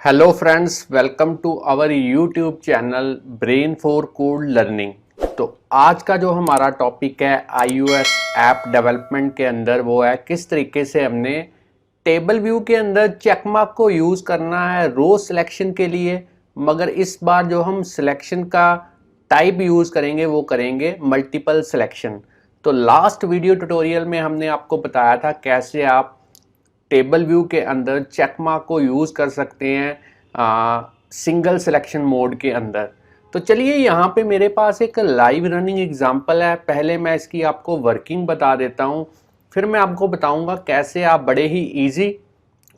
Hello friends, welcome to our YouTube channel brain for code learning. तो आज का जो हमारा टॉपिक है iOS ऐप डेवलपमेंट के अंदर वो है किस तरीके से हमने टेबल व्यू के अंदर चेकमार्क को यूज़ करना है रो सिलेक्शन के लिए। मगर इस बार जो हम सिलेक्शन का टाइप यूज़ करेंगे वो करेंगे मल्टीपल सिलेक्शन। तो लास्ट वीडियो ट्यूटोरियल में हमने आपको बताया था कैसे आप टेबल व्यू के अंदर चेक मार्क को यूज़ कर सकते हैं सिंगल सिलेक्शन मोड के अंदर। तो चलिए यहाँ पे मेरे पास एक लाइव रनिंग एग्जांपल है। पहले मैं इसकी आपको वर्किंग बता देता हूँ, फिर मैं आपको बताऊँगा कैसे आप बड़े ही इजी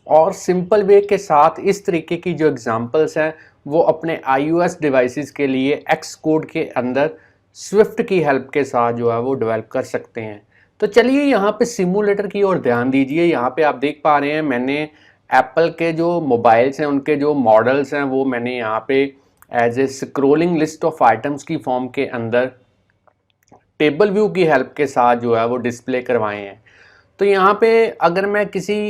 और सिंपल वे के साथ इस तरीके की जो एग्जांपल्स हैं वो अपने iOS डिवाइसेस के लिए एक्स कोड के अंदर स्विफ्ट की हेल्प के साथ जो है वो डेवलप कर सकते हैं। तो चलिए यहाँ पे सिमुलेटर की ओर ध्यान दीजिए। यहाँ पे आप देख पा रहे हैं मैंने एप्पल के जो मोबाइल्स हैं उनके जो मॉडल्स हैं वो मैंने यहाँ पे as a scrolling list of items की फॉर्म के अंदर टेबल व्यू की हेल्प के साथ जो है वो डिस्प्ले करवाए हैं। तो यहाँ पे अगर मैं किसी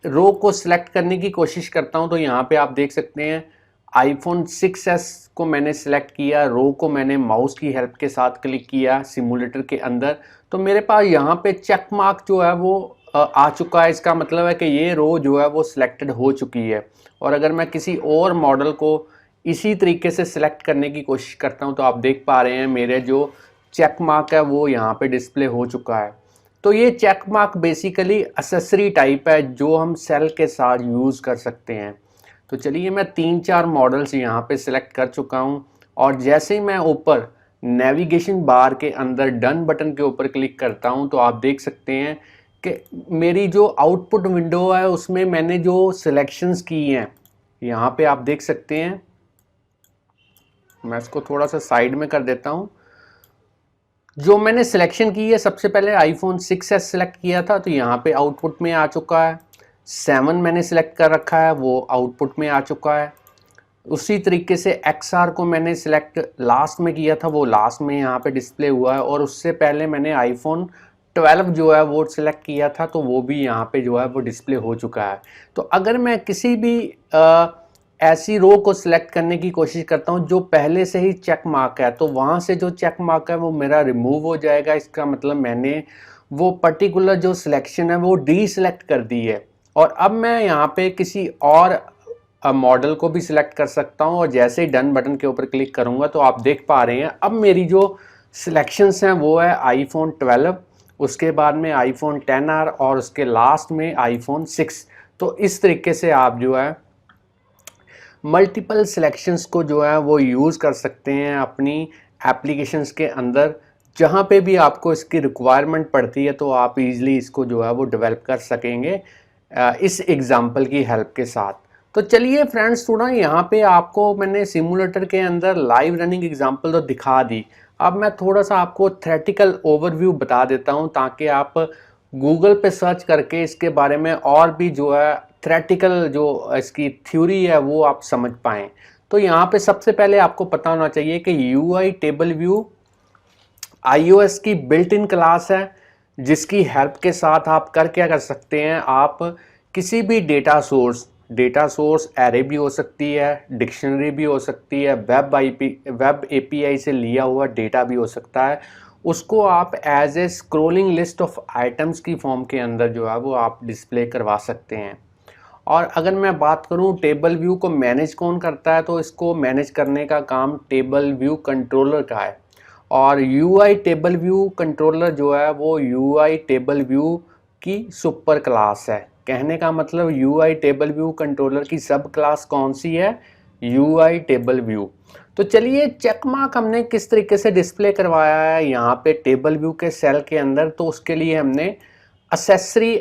रो को सिलेक्ट करने की कोशिश करता हूँ तो यहाँ पे आप देख सकते हैं iPhone 6s को मैंने सेलेक्ट किया, रो को मैंने माउस की हेल्प के साथ क्लिक किया सिमुलेटर के अंदर, तो मेरे पास यहाँ पे चेक मार्क जो है वो आ चुका है। इसका मतलब है कि ये रो जो है वो सिलेक्टेड हो चुकी है। और अगर मैं किसी और मॉडल को इसी तरीके से सिलेक्ट करने की कोशिश करता हूँ तो आप देख पा रहे हैं मेरे जो चेक मार्क है वो यहाँ पे डिस्प्ले हो चुका है। तो ये check mark basically accessory type है जो हम सेल के साथ यूज़ कर सकते हैं। तो चलिए मैं 3-4 मॉडल्स यहाँ पे सिलेक्ट कर चुका हूँ और जैसे ही मैं ऊपर नेविगेशन बार के अंदर डन बटन के ऊपर क्लिक करता हूँ तो आप देख सकते हैं कि मेरी जो आउटपुट विंडो है उसमें मैंने जो सिलेक्शंस की हैं यहाँ पे आप देख सकते हैं। मैं इसको थोड़ा सा साइड में कर देता हूँ। जो मैंने सिलेक्शन की है सबसे पहले iPhone 6s सेलेक्ट किया था तो यहाँ पे आउटपुट में आ चुका है। 7 मैंने सिलेक्ट कर रखा है वो आउटपुट में आ चुका है। उसी तरीके से XR को मैंने सिलेक्ट लास्ट में किया था वो लास्ट में यहाँ पे डिस्प्ले हुआ है। और उससे पहले मैंने iPhone 12 जो है वो सिलेक्ट किया था तो वो भी यहाँ पे जो है वो डिस्प्ले हो चुका है। तो अगर मैं किसी भी ऐसी रो को सिलेक्ट करने की कोशिश करता हूँ जो पहले से ही चेक मार्क है तो वहाँ से जो चेक मार्क है वो मेरा रिमूव हो जाएगा। इसका मतलब मैंने वो पर्टिकुलर जो सिलेक्शन है वो डी सिलेक्ट कर दी है। और अब मैं यहाँ पे किसी और मॉडल को भी सिलेक्ट कर सकता हूँ और जैसे ही डन बटन के ऊपर क्लिक करूँगा तो आप देख पा रहे हैं अब मेरी जो सिलेक्शंस हैं वो है iPhone 12, उसके बाद में iPhone 10R और उसके लास्ट में iPhone 6। तो इस तरीके से आप जो है मल्टीपल सिलेक्शंस को जो है वो यूज़ कर सकते हैं अपनी एप्लीकेशंस के अंदर। जहाँ पे भी आपको इसकी रिक्वायरमेंट पड़ती है तो आप इजीली इसको जो है वो डेवलप कर सकेंगे इस एग्जांपल की हेल्प के साथ। तो चलिए फ्रेंड्स, थोड़ा यहाँ पे आपको मैंने सिमुलेटर के अंदर लाइव रनिंग एग्जांपल तो दिखा दी। अब मैं थोड़ा सा आपको थ्योरेटिकल ओवरव्यू बता देता हूँ ताकि आप गूगल पे सर्च करके इसके बारे में और भी जो है थ्योरेटिकल जो इसकी थ्योरी है वो आप समझ पाएँ। तो यहाँ पे सबसे पहले आपको पता होना चाहिए कि UI टेबल व्यू iOS की बिल्ट इन क्लास है जिसकी हेल्प के साथ आप क्या कर सकते हैं। आप किसी भी डेटा सोर्स एरे भी हो सकती है, डिक्शनरी भी हो सकती है, वेब API से लिया हुआ डेटा भी हो सकता है, उसको आप as a scrolling list of items की फॉर्म के अंदर जो है वो आप डिस्प्ले करवा सकते हैं। और अगर मैं बात करूं टेबल व्यू को मैनेज कौन करता है तो इसको मैनेज करने का काम टेबल व्यू कंट्रोलर का है। और UI टेबल व्यू कंट्रोलर जो है वो UI टेबल व्यू की सुपर क्लास है। कहने का मतलब UI टेबल व्यू कंट्रोलर की सब क्लास कौन सी है? UI table view. तो चलिए चेक मार्क हमने किस तरीके से डिस्प्ले करवाया है यहाँ पे टेबल व्यू के सेल के अंदर। तो उसके लिए हमने एक्सेसरी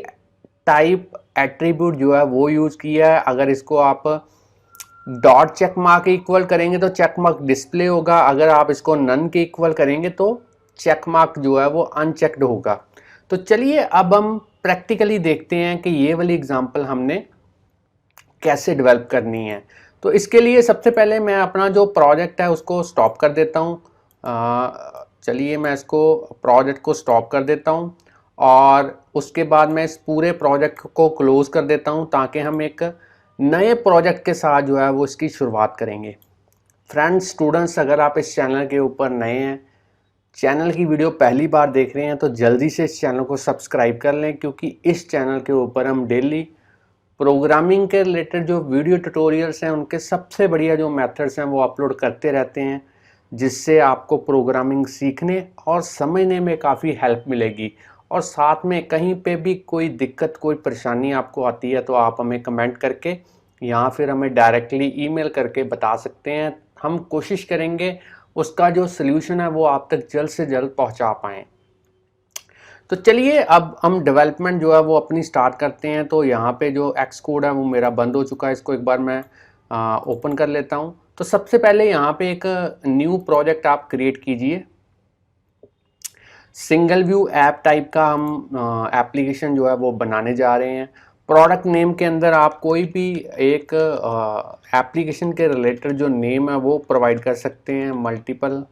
टाइप एट्रीब्यूट जो है वो यूज़ किया है। अगर इसको आप डॉट चेक मार्क इक्वल करेंगे तो चेक मार्क डिस्प्ले होगा, अगर आप इसको नन के इक्वल करेंगे तो चेक मार्क जो है वो अनचेक्ड होगा। तो चलिए अब हम प्रैक्टिकली देखते हैं कि ये वाली एग्जांपल हमने कैसे डेवलप करनी है। तो इसके लिए सबसे पहले मैं अपना जो प्रोजेक्ट है उसको स्टॉप कर देता हूँ। चलिए मैं इसको प्रोजेक्ट को स्टॉप कर देता हूँ और उसके बाद मैं इस पूरे प्रोजेक्ट को क्लोज़ कर देता हूँ ताकि हम एक नए प्रोजेक्ट के साथ जो है वो इसकी शुरुआत करेंगे। फ्रेंड्स, स्टूडेंट्स, अगर आप इस चैनल के ऊपर नए हैं, चैनल की वीडियो पहली बार देख रहे हैं, तो जल्दी से इस चैनल को सब्सक्राइब कर लें, क्योंकि इस चैनल के ऊपर हम डेली प्रोग्रामिंग के रिलेटेड जो वीडियो ट्यूटोरियल्स हैं उनके सबसे बढ़िया जो मेथड्स हैं वो अपलोड करते रहते हैं, जिससे आपको प्रोग्रामिंग सीखने और समझने में काफ़ी हेल्प मिलेगी। और साथ में कहीं पे भी कोई दिक्कत, कोई परेशानी आपको आती है तो आप हमें कमेंट करके या फिर हमें डायरेक्टली ईमेल करके बता सकते हैं। हम कोशिश करेंगे उसका जो सल्यूशन है वो आप तक जल्द से जल्द पहुंचा पाएँ। तो चलिए अब हम डेवलपमेंट जो है वो अपनी स्टार्ट करते हैं। तो यहाँ पे जो एक्स कोड है वो मेरा बंद हो चुका है, इसको एक बार मैं ओपन कर लेता हूँ। तो सबसे पहले यहाँ पे एक न्यू प्रोजेक्ट आप क्रिएट कीजिए। सिंगल व्यू ऐप टाइप का हम एप्लीकेशन जो है वो बनाने जा रहे हैं। प्रोडक्ट नेम के अंदर आप कोई भी एक एप्लीकेशन के रिलेटेड जो नेम है वो प्रोवाइड कर सकते हैं। Multiple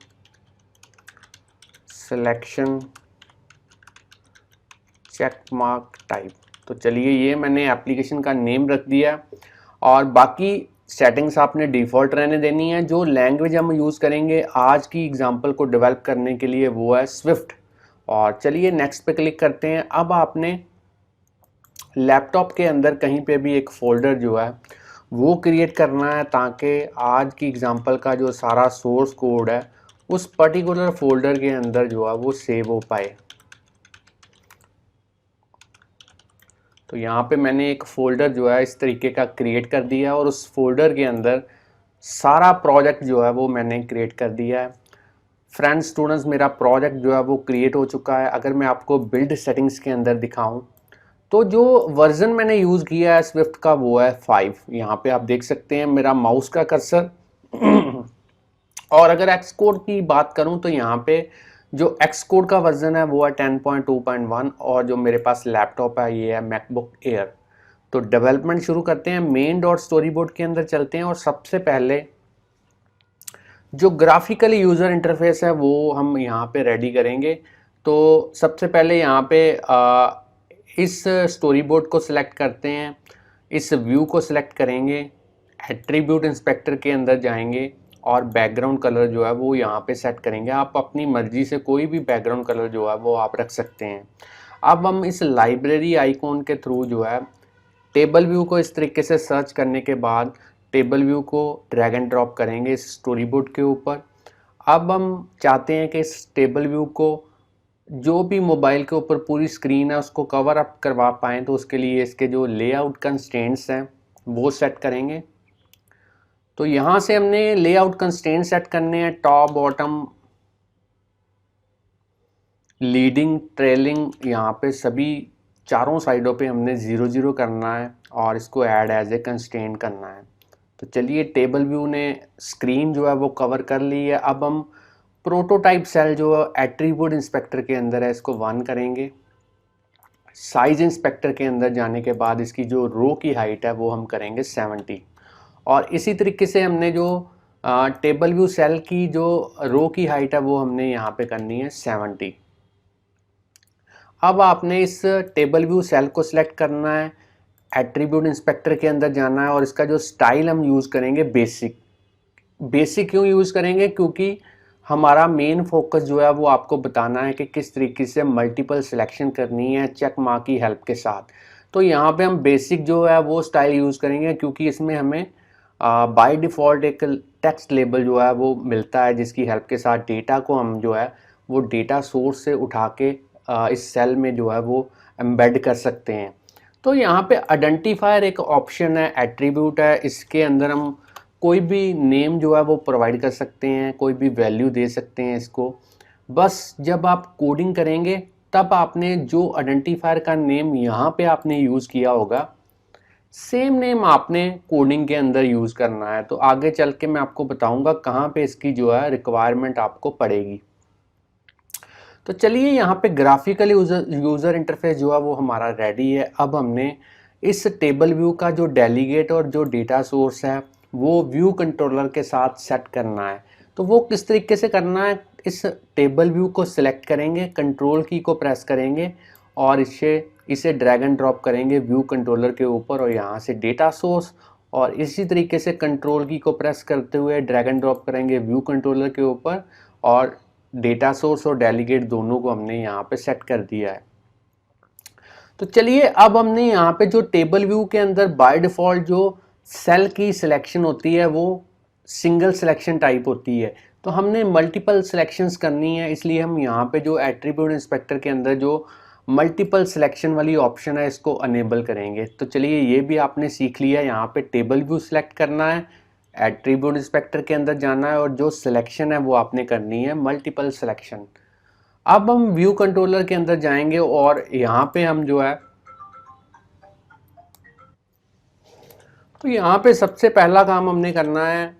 selection check mark type. तो चलिए ये मैंने एप्लीकेशन का नेम रख दिया, और बाकी सेटिंग्स आपने डिफ़ॉल्ट रहने देनी है। जो लैंग्वेज हम यूज़ करेंगे आज की एग्जांपल को डेवलप करने के लिए वो है स्विफ्ट। और चलिए नेक्स्ट पे क्लिक करते हैं। अब आपने लैपटॉप के अंदर कहीं पे भी एक फ़ोल्डर जो है वो क्रिएट करना है, ताकि आज की एग्जांपल का जो सारा सोर्स कोड है उस पर्टिकुलर फोल्डर के अंदर जो है वो सेव हो पाए। तो यहाँ पे मैंने एक फ़ोल्डर जो है इस तरीके का क्रिएट कर दिया, और उस फोल्डर के अंदर सारा प्रोजेक्ट जो है वो मैंने क्रिएट कर दिया है। फ्रेंड्स, स्टूडेंट्स, मेरा प्रोजेक्ट जो है वो क्रिएट हो चुका है। अगर मैं आपको बिल्ड सेटिंग्स के अंदर दिखाऊं तो जो वर्जन मैंने यूज़ किया है स्विफ्ट का वो है 5। यहाँ पे आप देख सकते हैं मेरा माउस का कर्सर। और अगर एक्स कोड की बात करूँ तो यहाँ पे जो एक्स कोड का वर्जन है वो है 10.2.1, और जो मेरे पास लैपटॉप है ये है मैकबुक एयर। तो डेवलपमेंट शुरू करते हैं। मेन डॉट स्टोरी बोर्ड के अंदर चलते हैं, और सबसे पहले जो ग्राफिकली यूज़र इंटरफेस है वो हम यहाँ पे रेडी करेंगे। तो सबसे पहले यहाँ पे इस स्टोरी बोर्ड को सिलेक्ट करते हैं, इस व्यू को सिलेक्ट करेंगे, एट्रीब्यूट इंस्पेक्टर के अंदर जाएंगे, और बैकग्राउंड कलर जो है वो यहाँ पे सेट करेंगे। आप अपनी मर्ज़ी से कोई भी बैकग्राउंड कलर जो है वो आप रख सकते हैं। अब हम इस लाइब्रेरी आइकॉन के थ्रू जो है टेबल व्यू को इस तरीके से सर्च करने के बाद टेबल व्यू को ड्रैग एंड ड्रॉप करेंगे इस स्टोरी बोर्ड के ऊपर। अब हम चाहते हैं कि इस टेबल व्यू को जो भी मोबाइल के ऊपर पूरी स्क्रीन है उसको कवर अप करवा पाएँ, तो उसके लिए इसके जो लेआउट कंस्ट्रेंट्स हैं वो सेट करेंगे। तो यहाँ से हमने लेआउट कंस्ट्रेंट सेट करने हैं, टॉप, बॉटम, लीडिंग, ट्रेलिंग, यहाँ पे सभी चारों साइडों पे हमने 0 0 करना है, और इसको ऐड एज ए कंस्ट्रेंट करना है। तो चलिए टेबल व्यू ने स्क्रीन जो है वो कवर कर ली है। अब हम प्रोटोटाइप सेल जो एट्रीब्यूट इंस्पेक्टर के अंदर है इसको 1 करेंगे। साइज इंस्पेक्टर के अंदर जाने के बाद इसकी जो रो की हाइट है वो हम करेंगे 70, और इसी तरीके से हमने जो टेबल व्यू सेल की जो रो की हाइट है वो हमने यहाँ पे करनी है 70। अब आपने इस टेबल व्यू सेल को सिलेक्ट करना है, एट्रीब्यूट इंस्पेक्टर के अंदर जाना है, और इसका जो स्टाइल हम यूज़ करेंगे बेसिक। बेसिक क्यों यूज़ करेंगे? क्योंकि हमारा मेन फोकस जो है वो आपको बताना है कि किस तरीके से मल्टीपल सिलेक्शन करनी है चेक मार्क की हेल्प के साथ। तो यहाँ पे हम बेसिक जो है वो स्टाइल यूज़ करेंगे, क्योंकि इसमें हमें बाय डिफ़ॉल्ट एक टेक्स्ट लेबल जो है वो मिलता है, जिसकी हेल्प के साथ डेटा को हम जो है वो डेटा सोर्स से उठा के इस सेल में जो है वो एम्बेड कर सकते हैं। तो यहाँ पे आइडेंटिफायर एक ऑप्शन है, एट्रीब्यूट है, इसके अंदर हम कोई भी नेम जो है वो प्रोवाइड कर सकते हैं, कोई भी वैल्यू दे सकते हैं इसको। बस जब आप कोडिंग करेंगे तब आपने जो आइडेंटिफायर का नेम यहाँ पे आपने यूज़ किया होगा, सेम नेम आपने कोडिंग के अंदर यूज़ करना है। तो आगे चल के मैं आपको बताऊंगा कहाँ पे इसकी जो है रिक्वायरमेंट आपको पड़ेगी। तो चलिए यहाँ पे ग्राफिकल यूज़र इंटरफेस जो है वो हमारा रेडी है। अब हमने इस टेबल व्यू का जो डेलीगेट और जो डेटा सोर्स है वो व्यू कंट्रोलर के साथ सेट करना है। तो वो किस तरीके से करना है? इस टेबल व्यू को सिलेक्ट करेंगे, कंट्रोल की को प्रेस करेंगे, और इसे ड्रैग एंड ड्रॉप करेंगे व्यू कंट्रोलर के ऊपर, और यहाँ से डेटा सोर्स और इसी तरीके से कंट्रोल की को प्रेस करते हुए ड्रैग एंड ड्रॉप करेंगे व्यू कंट्रोलर के ऊपर, और डेटा सोर्स और डेलीगेट दोनों को हमने यहाँ पे सेट कर दिया है। तो चलिए अब हमने यहाँ पे जो टेबल व्यू के अंदर बाय डिफ़ॉल्ट जो सेल की सिलेक्शन होती है वो सिंगल सिलेक्शन टाइप होती है, तो हमने मल्टीपल सिलेक्शंस करनी है, इसलिए हम यहाँ पे जो एट्रीब्यूट इंस्पेक्टर के अंदर जो मल्टीपल सिलेक्शन वाली ऑप्शन है इसको अनेबल करेंगे। तो चलिए ये भी आपने सीख लिया, यहाँ पे टेबल व्यू सिलेक्ट करना है, एट्रीब्यूट इंस्पेक्टर के अंदर जाना है, और जो सिलेक्शन है वो आपने करनी है मल्टीपल सिलेक्शन। अब हम व्यू कंट्रोलर के अंदर जाएंगे और यहाँ पे हम जो है, तो यहाँ पे सबसे पहला काम हमने करना है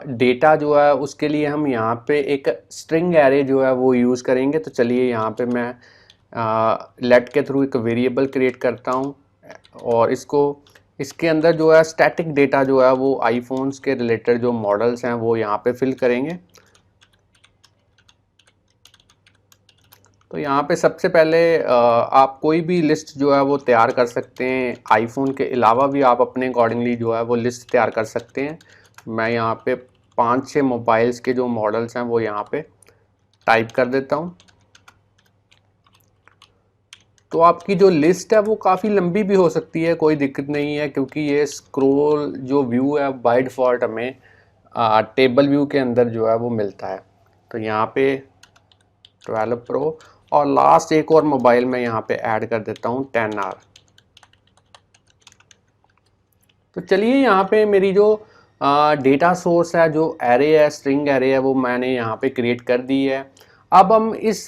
डेटा जो है उसके लिए हम यहाँ पे एक स्ट्रिंग एरे जो है वो यूज़ करेंगे। तो चलिए यहाँ पे मैं लेट के थ्रू एक वेरिएबल क्रिएट करता हूँ और इसके अंदर जो है स्टैटिक डेटा जो है वो आईफोन्स के रिलेटेड जो मॉडल्स हैं वो यहाँ पे फिल करेंगे। तो यहाँ पे सबसे पहले आप कोई भी लिस्ट जो है वो तैयार कर सकते हैं, आईफोन के अलावा भी आप अपने अकॉर्डिंगली जो है वो लिस्ट तैयार कर सकते हैं। मैं यहाँ पे 5-6 मोबाइल्स के जो मॉडल्स हैं वो यहाँ पे टाइप कर देता हूँ। तो आपकी जो लिस्ट है वो काफ़ी लंबी भी हो सकती है, कोई दिक्कत नहीं है, क्योंकि ये स्क्रॉल जो व्यू है बाय डिफ़ॉल्ट हमें टेबल व्यू के अंदर जो है वो मिलता है। तो यहाँ पे 12 प्रो और लास्ट एक और मोबाइल में यहाँ पे ऐड कर देता हूँ 10R। तो चलिए यहाँ पे मेरी जो डेटा सोर्स है, जो एरे है, स्ट्रिंग एरे है, वो मैंने यहाँ पे क्रिएट कर दी है। अब हम इस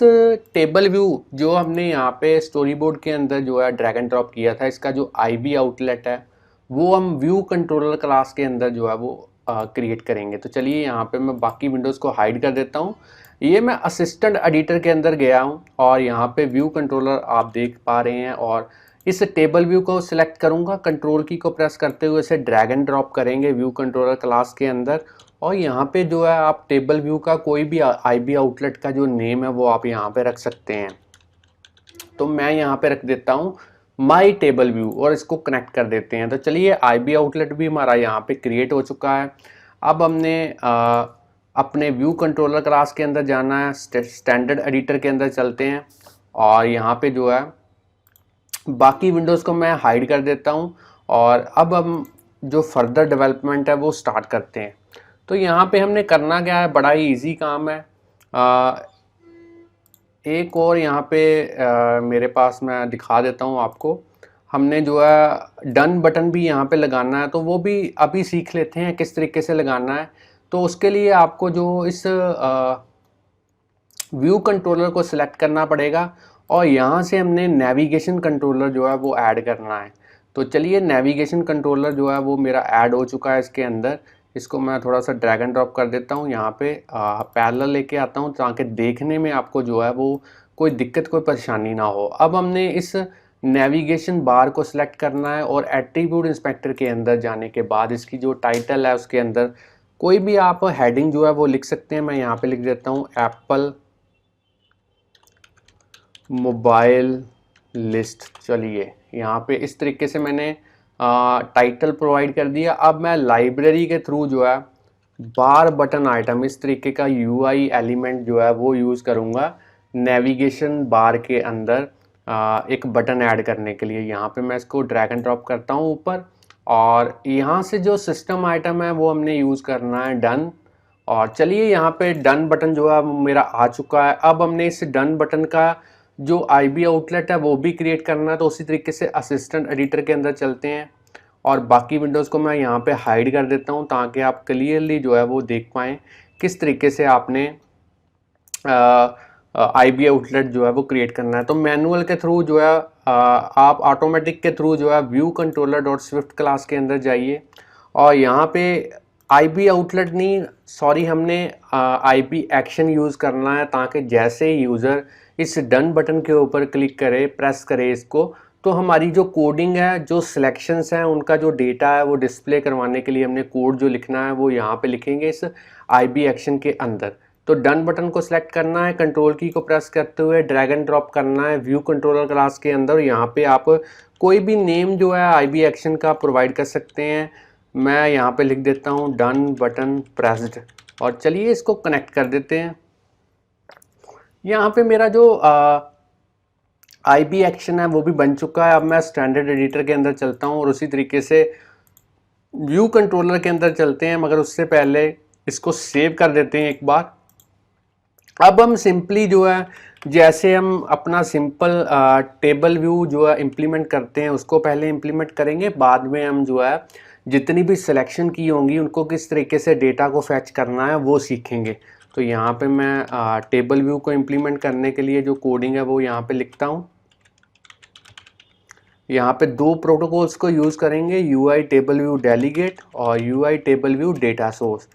टेबल व्यू जो हमने यहाँ पे स्टोरी बोर्ड के अंदर जो है ड्रैग एंड ड्रॉप किया था, इसका जो आईबी आउटलेट है वो हम व्यू कंट्रोलर क्लास के अंदर जो है वो क्रिएट करेंगे। तो चलिए यहाँ पे मैं बाकी विंडोज़ को हाइड कर देता हूँ। ये मैं असिस्टेंट एडिटर के अंदर गया हूँ और यहाँ पे व्यू कंट्रोलर आप देख पा रहे हैं, और इस टेबल व्यू को सिलेक्ट करूँगा, कंट्रोल की को प्रेस करते हुए इसे ड्रैग एंड ड्रॉप करेंगे व्यू कंट्रोलर क्लास के अंदर, और यहाँ पे जो है आप टेबल व्यू का कोई भी आईबी आउटलेट का जो नेम है वो आप यहाँ पे रख सकते हैं। तो मैं यहाँ पे रख देता हूँ माई टेबल व्यू और इसको कनेक्ट कर देते हैं। तो चलिए आईबी आउटलेट भी हमारा यहाँ पे क्रिएट हो चुका है। अब हमने अपने व्यू कंट्रोलर क्लास के अंदर जाना है, स्टैंडर्ड एडिटर के अंदर चलते हैं और यहाँ पे जो है बाकी विंडोज़ को मैं हाइड कर देता हूँ, और अब हम जो फर्दर डेवलपमेंट है वो स्टार्ट करते हैं। तो यहाँ पे हमने करना क्या है, बड़ा ही इजी काम है। एक और यहाँ पे मेरे पास मैं दिखा देता हूँ आपको, हमने जो है डन बटन भी यहाँ पे लगाना है, तो वो भी अभी सीख लेते हैं किस तरीके से लगाना है। तो उसके लिए आपको जो इस व्यू कंट्रोलर को सिलेक्ट करना पड़ेगा और यहाँ से हमने नेविगेशन कंट्रोलर जो है वो ऐड करना है। तो चलिए नेविगेशन कंट्रोलर जो है वो मेरा ऐड हो चुका है इसके अंदर। इसको मैं थोड़ा सा ड्रैग एंड ड्रॉप कर देता हूँ, यहाँ पे पैरेलल लेके आता हूँ ताकि देखने में आपको जो है वो कोई दिक्कत, कोई परेशानी ना हो। अब हमने इस नेविगेशन बार को सिलेक्ट करना है और एट्रीब्यूट इंस्पेक्टर के अंदर जाने के बाद इसकी जो टाइटल है उसके अंदर कोई भी आप हेडिंग जो है वो लिख सकते हैं। मैं यहाँ पे लिख देता हूँ एप्पल मोबाइल लिस्ट। चलिए यहाँ पे इस तरीके से मैंने टाइटल प्रोवाइड कर दिया। अब मैं लाइब्रेरी के थ्रू जो है बार बटन आइटम इस तरीके का यूआई एलिमेंट जो है वो यूज़ करूँगा नेविगेशन बार के अंदर एक बटन ऐड करने के लिए। यहाँ पे मैं इसको ड्रैग एंड ड्रॉप करता हूँ ऊपर, और यहाँ से जो सिस्टम आइटम है वो हमने यूज़ करना है डन। और चलिए यहाँ पे डन बटन जो है मेरा आ चुका है। अब हमने इस डन बटन का जो आईबी आउटलेट है वो भी क्रिएट करना है। तो उसी तरीके से असिस्टेंट एडिटर के अंदर चलते हैं और बाकी विंडोज़ को मैं यहाँ पे हाइड कर देता हूँ ताकि आप क्लियरली जो है वो देख पाएँ किस तरीके से आपने आईबी आउटलेट जो है वो क्रिएट करना है। तो मैनुअल के थ्रू जो है आप ऑटोमेटिक के थ्रू जो है view controller dot Swift class के अंदर जाइए और यहाँ पे आईबी आउटलेट नहीं, सॉरी, हमने आईबी एक्शन यूज़ करना है ताकि जैसे यूज़र इस डन बटन के ऊपर क्लिक करे, प्रेस करे इसको, तो हमारी जो कोडिंग है, जो सिलेक्शंस हैं, उनका जो डेटा है वो डिस्प्ले करवाने के लिए हमने कोड जो लिखना है वो यहाँ पे लिखेंगे इस आईबी एक्शन के अंदर। तो डन बटन को सिलेक्ट करना है, कंट्रोल की को प्रेस करते हुए ड्रैग एंड ड्रॉप करना है व्यू कंट्रोलर क्लास के अंदर। यहाँ पे आप कोई भी नेम जो है IB एक्शन का प्रोवाइड कर सकते हैं। मैं यहाँ पे लिख देता हूँ डन बटन प्रेस्ड, और चलिए इसको कनेक्ट कर देते हैं। यहाँ पे मेरा जो IB एक्शन है वो भी बन चुका है। अब मैं स्टैंडर्ड एडिटर के अंदर चलता हूँ और उसी तरीके से व्यू कंट्रोलर के अंदर चलते हैं, मगर उससे पहले इसको सेव कर देते हैं एक बार। अब हम सिंपली जो है, जैसे हम अपना सिंपल टेबल व्यू जो है इम्प्लीमेंट करते हैं उसको पहले इम्प्लीमेंट करेंगे, बाद में हम जो है जितनी भी सिलेक्शन की होंगी उनको किस तरीके से डेटा को फैच करना है वो सीखेंगे। तो यहाँ पे मैं टेबल व्यू को इम्प्लीमेंट करने के लिए जो कोडिंग है वो यहाँ पे लिखता हूँ। यहाँ पे दो प्रोटोकॉल्स को यूज़ करेंगे, UI टेबल व्यू डेलीगेट और UI table view data source.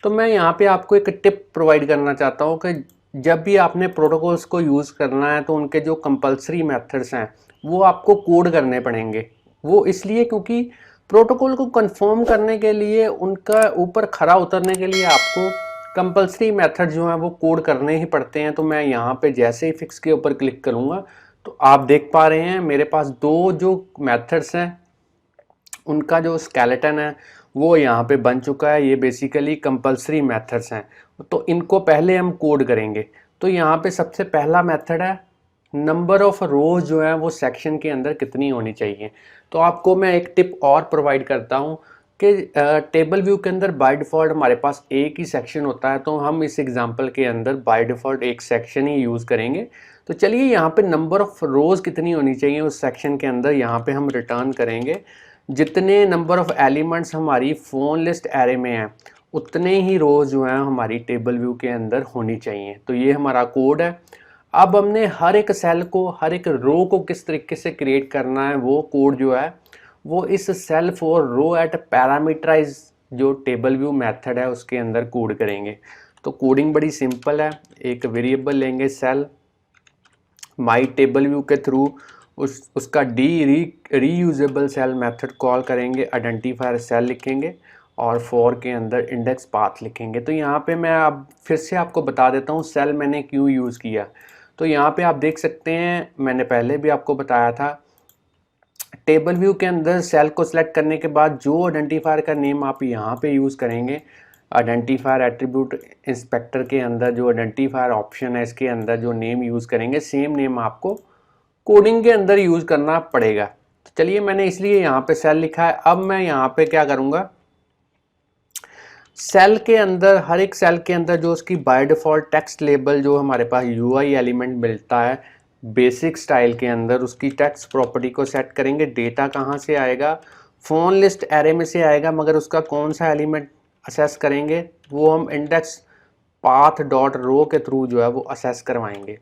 तो मैं यहाँ पे आपको एक टिप प्रोवाइड करना चाहता हूँ कि जब भी आपने प्रोटोकॉल्स को यूज़ करना है तो उनके जो कंपलसरी मेथड्स हैं वो आपको कोड करने पड़ेंगे। वो इसलिए क्योंकि प्रोटोकॉल को कंफर्म करने के लिए, उनका ऊपर खरा उतरने के लिए आपको कंपलसरी मेथड जो हैं वो कोड करने ही पड़ते हैं। तो मैं यहाँ पे जैसे ही फिक्स के ऊपर क्लिक करूँगा तो आप देख पा रहे हैं मेरे पास दो जो मेथड्स हैं उनका जो स्केलेटन है वो यहाँ पे बन चुका है। ये बेसिकली कंपलसरी मेथड्स हैं, तो इनको पहले हम कोड करेंगे। तो यहाँ पे सबसे पहला मेथड है नंबर ऑफ रोज जो है वो सेक्शन के अंदर कितनी होनी चाहिए। तो आपको मैं एक टिप और प्रोवाइड करता हूँ कि टेबल व्यू के अंदर बाय डिफ़ॉल्ट हमारे पास एक ही सेक्शन होता है, तो हम इस एग्जांपल के अंदर बाय डिफ़ॉल्ट एक सेक्शन ही यूज़ करेंगे। तो चलिए यहाँ पे नंबर ऑफ़ रोज़ कितनी होनी चाहिए उस सेक्शन के अंदर, यहाँ पे हम रिटर्न करेंगे जितने नंबर ऑफ़ एलिमेंट्स हमारी फ़ोन लिस्ट एरे में हैं उतने ही रोज़ जो हैं हमारी टेबल व्यू के अंदर होनी चाहिए। तो ये हमारा कोड है। अब हमने हर एक सेल को, हर एक रो को किस तरीके से क्रिएट करना है वो कोड जो है वो इस cell for row at parameterize जो टेबल व्यू मेथड है उसके अंदर कोड करेंगे। तो कोडिंग बड़ी सिंपल है। एक वेरिएबल लेंगे सेल, माई टेबल व्यू के थ्रू उसका रीयूजेबल सेल मेथड कॉल करेंगे, आइडेंटिफायर सेल लिखेंगे और फॉर के अंदर इंडेक्स पाथ लिखेंगे। तो यहाँ पे मैं अब फिर से आपको बता देता हूँ सेल मैंने क्यों यूज़ किया। तो यहाँ पे आप देख सकते हैं, मैंने पहले भी आपको बताया था, टेबल व्यू के अंदर सेल को सिलेक्ट करने के बाद जो आइडेंटिफायर का नेम आप यहाँ पे यूज़ करेंगे, आइडेंटिफायर एट्रीब्यूट इंस्पेक्टर के अंदर जो आइडेंटिफायर ऑप्शन है इसके अंदर जो नेम यूज़ करेंगे सेम नेम आपको कोडिंग के अंदर यूज़ करना पड़ेगा। तो चलिए मैंने इसलिए यहाँ पे सेल लिखा है। अब मैं यहाँ पे क्या करूँगा, सेल के अंदर, हर एक सेल के अंदर जो उसकी बाय डिफ़ॉल्ट टेक्स्ट लेबल जो हमारे पास UI एलिमेंट मिलता है बेसिक स्टाइल के अंदर, उसकी टेक्स्ट प्रॉपर्टी को सेट करेंगे। डेटा कहाँ से आएगा, फ़ोन लिस्ट एरे में से आएगा, मगर उसका कौन सा एलिमेंट असेस करेंगे वो हम इंडेक्स पाथ डॉट रो के थ्रू जो है वो असेस करवाएंगे।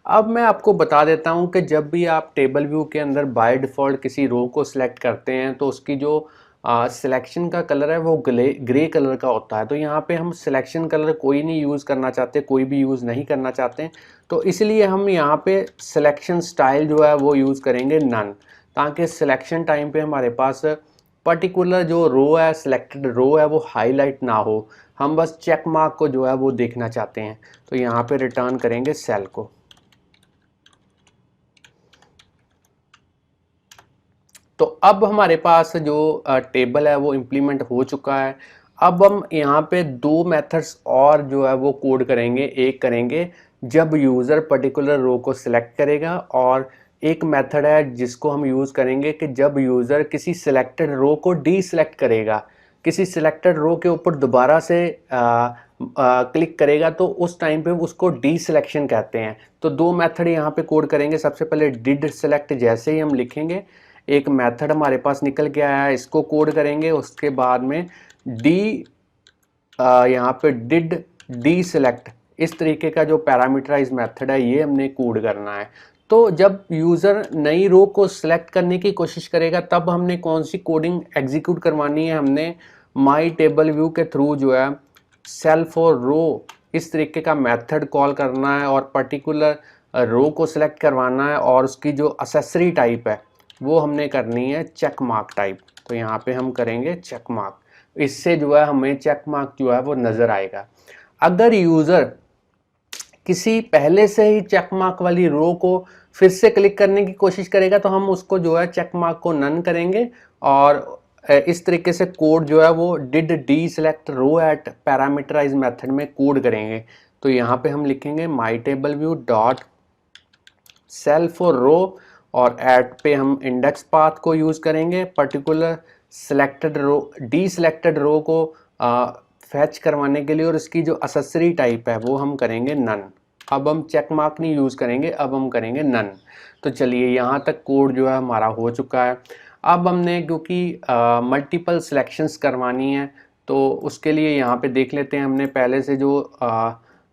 अब मैं आपको बता देता हूँ कि जब भी आप टेबल व्यू के अंदर बाय डिफ़ॉल्ट किसी रो को सिलेक्ट करते हैं तो उसकी जो सिलेक्शन का कलर है वो ग्रे कलर का होता है। तो यहाँ पे हम सिलेक्शन कलर कोई नहीं यूज़ करना चाहते, कोई भी यूज़ नहीं करना चाहते, तो इसलिए हम यहाँ पे सिलेक्शन स्टाइल जो है वो यूज़ करेंगे नन, ताकि सिलेक्शन टाइम पे हमारे पास पर्टिकुलर जो रो है, सिलेक्टेड रो है वो हाईलाइट ना हो, हम बस चेक मार्क को जो है वो देखना चाहते हैं। तो यहाँ पे रिटर्न करेंगे सेल को। तो अब हमारे पास जो टेबल है वो इम्प्लीमेंट हो चुका है। अब हम यहाँ पे दो मेथड्स और जो है वो कोड करेंगे। एक करेंगे जब यूज़र पर्टिकुलर रो को सिलेक्ट करेगा, और एक मेथड है जिसको हम यूज़ करेंगे कि जब यूज़र किसी सिलेक्टेड रो को डीसिलेक्ट करेगा, किसी सिलेक्टेड रो के ऊपर दोबारा से क्लिक करेगा तो उस टाइम पे उसको डीसिलेक्शन कहते हैं। तो दो मेथड यहाँ पे कोड करेंगे। सबसे पहले डिड सिलेक्ट जैसे ही हम लिखेंगे एक मेथड हमारे पास निकल के आया है, इसको कोड करेंगे। उसके बाद में यहाँ पे डिड डी सिलेक्ट, इस तरीके का जो पैरामीटराइज मेथड है ये हमने कोड करना है। तो जब यूज़र नई रो को सिलेक्ट करने की कोशिश करेगा तब हमने कौन सी कोडिंग एग्जीक्यूट करवानी है, हमने माई टेबल व्यू के थ्रू जो है सेल फॉर रो इस तरीके का मेथड कॉल करना है और पर्टिकुलर रो को सिलेक्ट करवाना है, और उसकी जो असेसरी टाइप है वो हमने करनी है चेक मार्क टाइप। तो यहाँ पे हम करेंगे चेक मार्क, इससे जो है हमें चेक मार्क जो है वो नज़र आएगा। अगर यूज़र किसी पहले से ही चेक मार्क वाली रो को फिर से क्लिक करने की कोशिश करेगा तो हम उसको जो है चेक मार्क को नन करेंगे और इस तरीके से कोड जो है वो did deselect row at parameterize method में कोड करेंगे। तो यहाँ पे हम लिखेंगे my table view dot cell for row और ऐड पे हम इंडेक्स पाथ को यूज़ करेंगे, particular selected row deselected row को फैच करवाने के लिए और इसकी जो असेसरी टाइप है वो हम करेंगे नन। अब हम चेक मार्क नहीं यूज़ करेंगे, अब हम करेंगे नन। तो चलिए यहाँ तक कोड जो है हमारा हो चुका है। अब हमने क्योंकि मल्टीपल सिलेक्शंस करवानी है तो उसके लिए यहाँ पे देख लेते हैं, हमने पहले से जो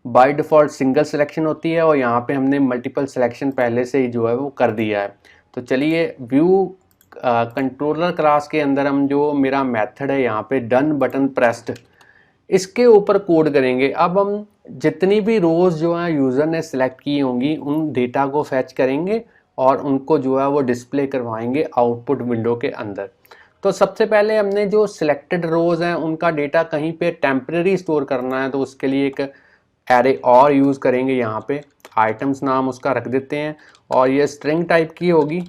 बाय डिफ़ॉल्ट सिंगल सिलेक्शन होती है और यहाँ पे हमने मल्टीपल सिलेक्शन पहले से ही जो है वो कर दिया है। तो चलिए व्यू कंट्रोलर क्लास के अंदर हम जो मेरा मेथड है यहाँ पे डन बटन प्रेस्ड, इसके ऊपर कोड करेंगे। अब हम जितनी भी रोज़ जो है यूज़र ने सिलेक्ट की होंगी उन डेटा को फैच करेंगे और उनको जो है वो डिस्प्ले करवाएंगे आउटपुट विंडो के अंदर। तो सबसे पहले हमने जो सिलेक्टेड रोज़ हैं उनका डेटा कहीं पे टेम्परेरी स्टोर करना है, तो उसके लिए एक एरे और यूज़ करेंगे। यहाँ पे आइटम्स नाम उसका रख देते हैं और ये स्ट्रिंग टाइप की होगी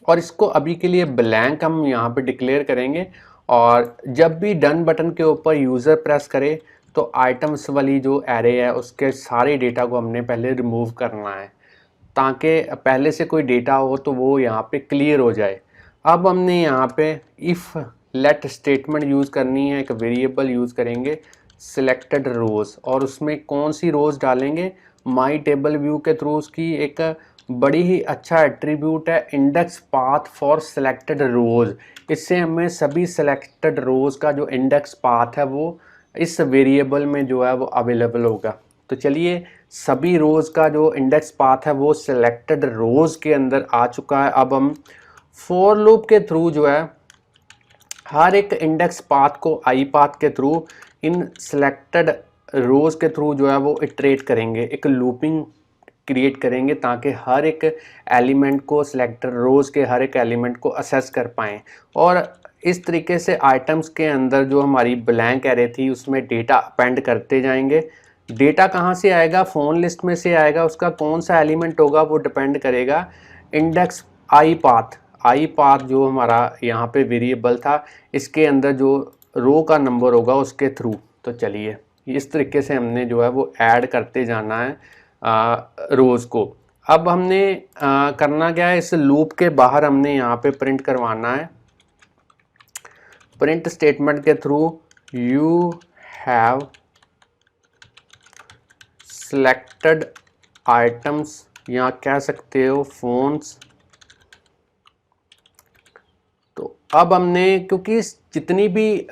और इसको अभी के लिए ब्लैंक हम यहाँ पे डिक्लेयर करेंगे। और जब भी डन बटन के ऊपर यूज़र प्रेस करे तो आइटम्स वाली जो एरे है उसके सारे डेटा को हमने पहले रिमूव करना है ताकि पहले से कोई डेटा हो तो वो यहाँ पे क्लियर हो जाए। अब हमने यहाँ पे इफ़ लेट स्टेटमेंट यूज़ करनी है, एक वेरिएबल यूज़ करेंगे सिलेक्टेड रोज़ और उसमें कौन सी रोज़ डालेंगे, माई टेबल व्यू के थ्रू उसकी एक बड़ी ही अच्छा एट्रीब्यूट है इंडेक्स पाथ फॉर सिलेक्टेड रोज़। इससे हमें सभी सिलेक्टेड रोज़ का जो इंडेक्स पाथ है वो इस वेरिएबल में जो है वो अवेलेबल होगा। तो चलिए सभी रोज़ का जो इंडेक्स पाथ है वो सिलेक्टेड रोज़ के अंदर आ चुका है। अब हम फॉर लूप के थ्रू जो है हर एक इंडेक्स पाथ को आई पाथ के थ्रू इन सिलेक्टेड रोज़ के थ्रू जो है वो इटरेट करेंगे, एक लूपिंग क्रिएट करेंगे ताकि हर एक एलिमेंट को सिलेक्टेड रोज़ के हर एक एलिमेंट को असेस कर पाएँ। और इस तरीके से आइटम्स के अंदर जो हमारी ब्लैंक एरे थी उसमें डेटा अपेंड करते जाएंगे। डेटा कहाँ से आएगा, फ़ोन लिस्ट में से आएगा, उसका कौन सा एलिमेंट होगा वो डिपेंड करेगा इंडेक्स आई पाथ जो हमारा यहाँ पे वेरिएबल था इसके अंदर जो रो का नंबर होगा उसके थ्रू। तो चलिए इस तरीके से हमने जो है वो ऐड करते जाना है रोज़ को। अब हमने करना क्या है, इस लूप के बाहर हमने यहाँ पे प्रिंट करवाना है, प्रिंट स्टेटमेंट के through you have selected items, यहाँ कह सकते हो फोन्स। तो अब हमने क्योंकि जितनी भी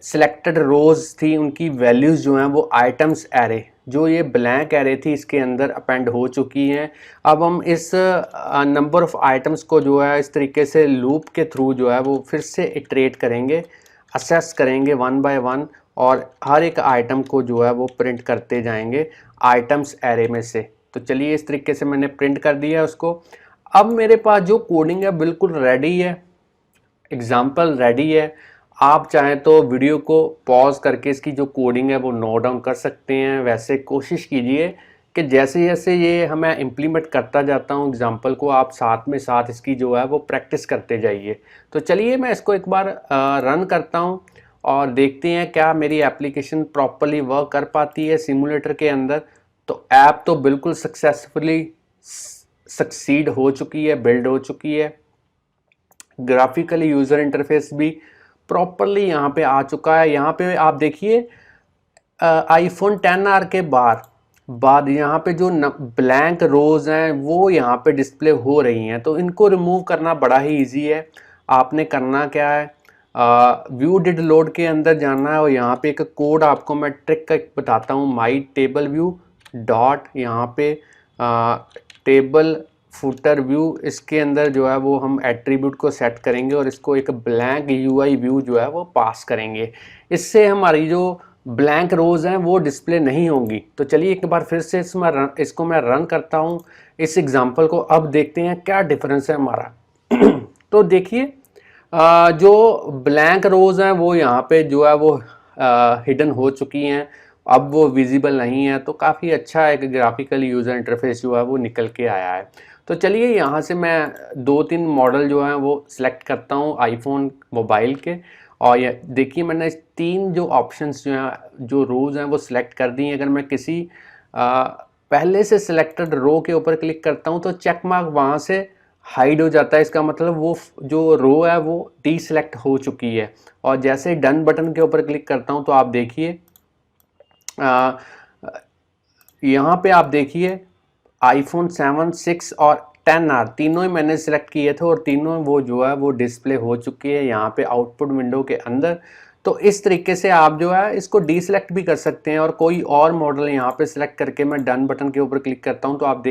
सिलेक्टेड रोज़ थी उनकी वैल्यूज़ जो हैं वो आइटम्स एरे, जो ये ब्लैंक एरे थी इसके अंदर अपेंड हो चुकी हैं। अब हम इस नंबर ऑफ़ आइटम्स को जो है इस तरीके से लूप के थ्रू जो है वो फिर से इटरेट करेंगे, असेस करेंगे वन बाय वन और हर एक आइटम को जो है वो प्रिंट करते जाएंगे आइटम्स एरे में से। तो चलिए इस तरीके से मैंने प्रिंट कर दिया है उसको। अब मेरे पास जो कोडिंग है बिल्कुल रेडी है, एग्जाम्पल रेडी है। आप चाहें तो वीडियो को पॉज करके इसकी जो कोडिंग है वो नोट डाउन कर सकते हैं। वैसे कोशिश कीजिए कि जैसे जैसे ये मैं इम्प्लीमेंट करता जाता हूँ एग्जाम्पल को, आप साथ में साथ इसकी जो है वो प्रैक्टिस करते जाइए। तो चलिए मैं इसको एक बार रन करता हूँ और देखते हैं क्या मेरी एप्लीकेशन प्रॉपरली वर्क कर पाती है सिमुलेटर के अंदर। तो ऐप तो बिल्कुल सक्सेसफुली सक्सीड हो चुकी है, बिल्ड हो चुकी है। ग्राफिकली यूज़र इंटरफेस भी प्रॉपरली यहाँ पे आ चुका है। यहाँ पे आप देखिए आईफोन 10R के बाद यहाँ पे जो ब्लैंक रोज़ हैं वो यहाँ पे डिस्प्ले हो रही हैं। तो इनको रिमूव करना बड़ा ही इजी है। आपने करना क्या है, व्यू डिड लोड के अंदर जाना है और यहाँ पे एक कोड आपको मैं ट्रिक का बताता हूँ। माई टेबल व्यू डॉट यहाँ पे टेबल फुटर व्यू, इसके अंदर जो है वो हम एट्रीब्यूट को सेट करेंगे और इसको एक ब्लैंक यूआई व्यू जो है वो पास करेंगे। इससे हमारी जो ब्लैंक रोज़ हैं वो डिस्प्ले नहीं होंगी। तो चलिए एक बार फिर से इसको मैं रन करता हूँ इस एग्जांपल को। अब देखते हैं क्या डिफरेंस है हमारा। तो देखिए जो ब्लैंक रोज़ हैं वो यहाँ पे जो है वो हिडन हो चुकी हैं अब वो विजिबल नहीं है, तो काफ़ी अच्छा एक ग्राफिकल यूज़र इंटरफेस जो है वो निकल के आया है। तो चलिए यहाँ से मैं 2-3 मॉडल जो हैं वो सिलेक्ट करता हूँ आईफोन मोबाइल के, और ये देखिए मैंने 3 जो ऑप्शंस जो हैं, जो रोज़ हैं वो सिलेक्ट कर दी हैं। अगर मैं किसी पहले से सिलेक्टेड रो के ऊपर क्लिक करता हूँ तो चेक मार्क वहाँ से हाइड हो जाता है, इसका मतलब वो जो रो है वो डीसेलेक्ट हो चुकी है। और जैसे डन बटन के ऊपर क्लिक करता हूँ तो आप देखिए यहाँ पे आप देखिए आईफोन 7, 6 और 10R तीनों ही मैंने सेलेक्ट किए थे और तीनों वो जो है वो डिस्प्ले हो चुकी है यहाँ पे आउटपुट विंडो के अंदर। तो इस तरीके से आप जो है इसको डीसेलेक्ट भी कर सकते हैं और कोई और मॉडल यहाँ पे सिलेक्ट करके मैं डन बटन के ऊपर क्लिक करता हूँ तो आप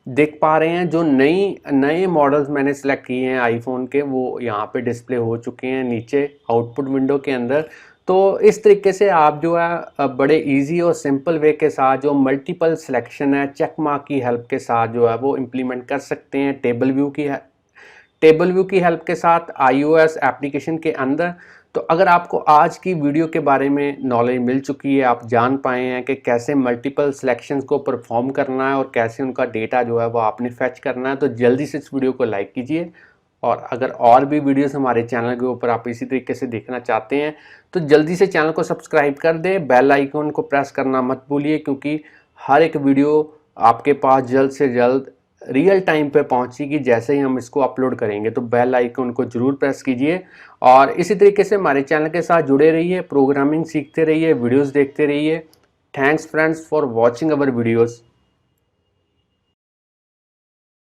देख पा रहे हैं जो नए मॉडल्स मैंने सेलेक्ट किए हैं आईफोन के, वो यहाँ पे डिस्प्ले हो चुके हैं नीचे आउटपुट विंडो के अंदर। तो इस तरीके से आप जो है बड़े इजी और सिंपल वे के साथ जो मल्टीपल सिलेक्शन है चेक मार्क की हेल्प के साथ जो है वो इम्प्लीमेंट कर सकते हैं टेबल व्यू की हेल्प के साथ iOS एप्लीकेशन के अंदर। तो अगर आपको आज की वीडियो के बारे में नॉलेज मिल चुकी है, आप जान पाए हैं कि कैसे मल्टीपल सिलेक्शंस को परफॉर्म करना है और कैसे उनका डेटा जो है वो आपने फेच करना है, तो जल्दी से इस वीडियो को लाइक कीजिए। और अगर और भी वीडियोस हमारे चैनल के ऊपर आप इसी तरीके से देखना चाहते हैं तो जल्दी से चैनल को सब्सक्राइब कर दें, बेल आइकन को प्रेस करना मत भूलिए, क्योंकि हर एक वीडियो आपके पास जल्द से जल्द रियल टाइम पे पहुंचेगी जैसे ही हम इसको अपलोड करेंगे। तो बेल आइकन को जरूर प्रेस कीजिए और इसी तरीके से हमारे चैनल के साथ जुड़े रहिए, प्रोग्रामिंग सीखते रहिए, वीडियोस देखते रहिए। Thanks friends for watching our videos.